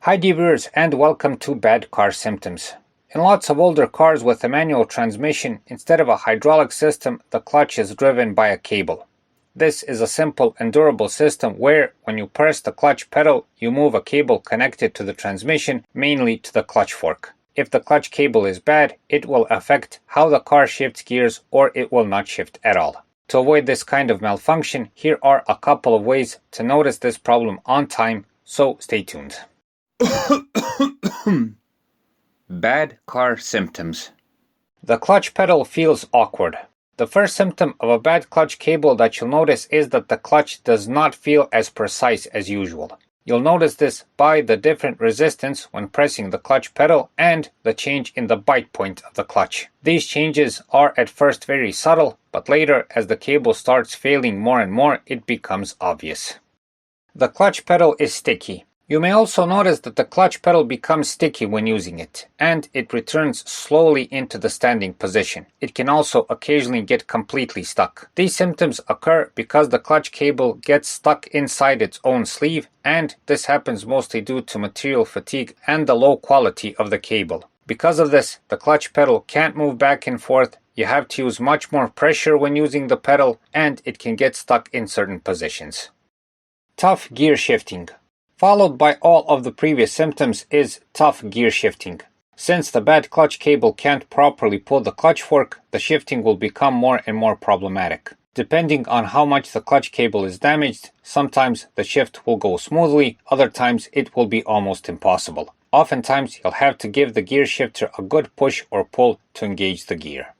Hi viewers, and welcome to Bad Car Symptoms. In lots of older cars with a manual transmission, instead of a hydraulic system, the clutch is driven by a cable. This is a simple and durable system where, when you press the clutch pedal, you move a cable connected to the transmission, mainly to the clutch fork. If the clutch cable is bad, it will affect how the car shifts gears, or it will not shift at all. To avoid this kind of malfunction, here are a couple of ways to notice this problem on time, so stay tuned. Bad car symptoms. The clutch pedal feels awkward. The first symptom of a bad clutch cable that you'll notice is that the clutch does not feel as precise as usual. You'll notice this by the different resistance when pressing the clutch pedal and the change in the bite point of the clutch. These changes are at first very subtle, but later, as the cable starts failing more and more, it becomes obvious. The clutch pedal is sticky. You may also notice that the clutch pedal becomes sticky when using it, and it returns slowly into the standing position. It can also occasionally get completely stuck. These symptoms occur because the clutch cable gets stuck inside its own sleeve, and this happens mostly due to material fatigue and the low quality of the cable. Because of this, the clutch pedal can't move back and forth, you have to use much more pressure when using the pedal, and it can get stuck in certain positions. Tough gear shifting. Followed by all of the previous symptoms is tough gear shifting. Since the bad clutch cable can't properly pull the clutch fork, the shifting will become more and more problematic. Depending on how much the clutch cable is damaged, sometimes the shift will go smoothly, other times it will be almost impossible. Oftentimes you'll have to give the gear shifter a good push or pull to engage the gear.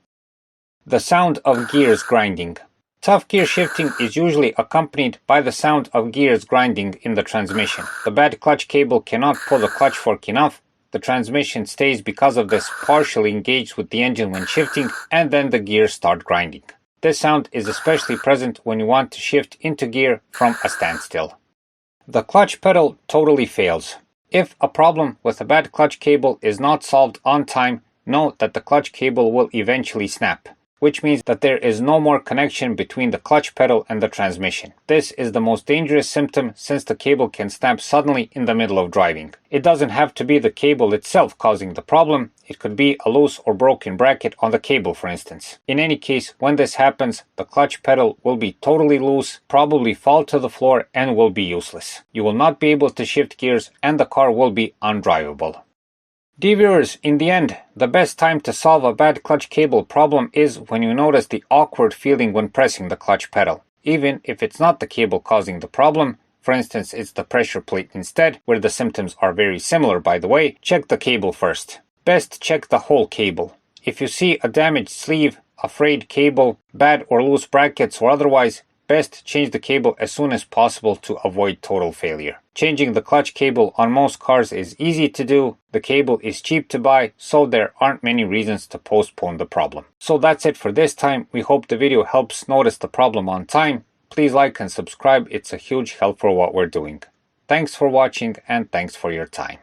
The sound of gears grinding. Tough gear shifting is usually accompanied by the sound of gears grinding in the transmission. The bad clutch cable cannot pull the clutch fork enough, the transmission stays because of this partially engaged with the engine when shifting, and then the gears start grinding. This sound is especially present when you want to shift into gear from a standstill. The clutch pedal totally fails. If a problem with a bad clutch cable is not solved on time, know that the clutch cable will eventually snap, which means that there is no more connection between the clutch pedal and the transmission. This is the most dangerous symptom since the cable can snap suddenly in the middle of driving. It doesn't have to be the cable itself causing the problem, it could be a loose or broken bracket on the cable, for instance. In any case, when this happens, the clutch pedal will be totally loose, probably fall to the floor, and will be useless. You will not be able to shift gears and the car will be undrivable. Dear viewers, in the end, the best time to solve a bad clutch cable problem is when you notice the awkward feeling when pressing the clutch pedal. Even if it's not the cable causing the problem, for instance it's the pressure plate instead, where the symptoms are very similar by the way, check the cable first. Best check the whole cable. If you see a damaged sleeve, a frayed cable, bad or loose brackets or otherwise, best change the cable as soon as possible to avoid total failure. Changing the clutch cable on most cars is easy to do, the cable is cheap to buy, so there aren't many reasons to postpone the problem. So that's it for this time. We hope the video helps notice the problem on time. Please like and subscribe, it's a huge help for what we're doing. Thanks for watching and thanks for your time.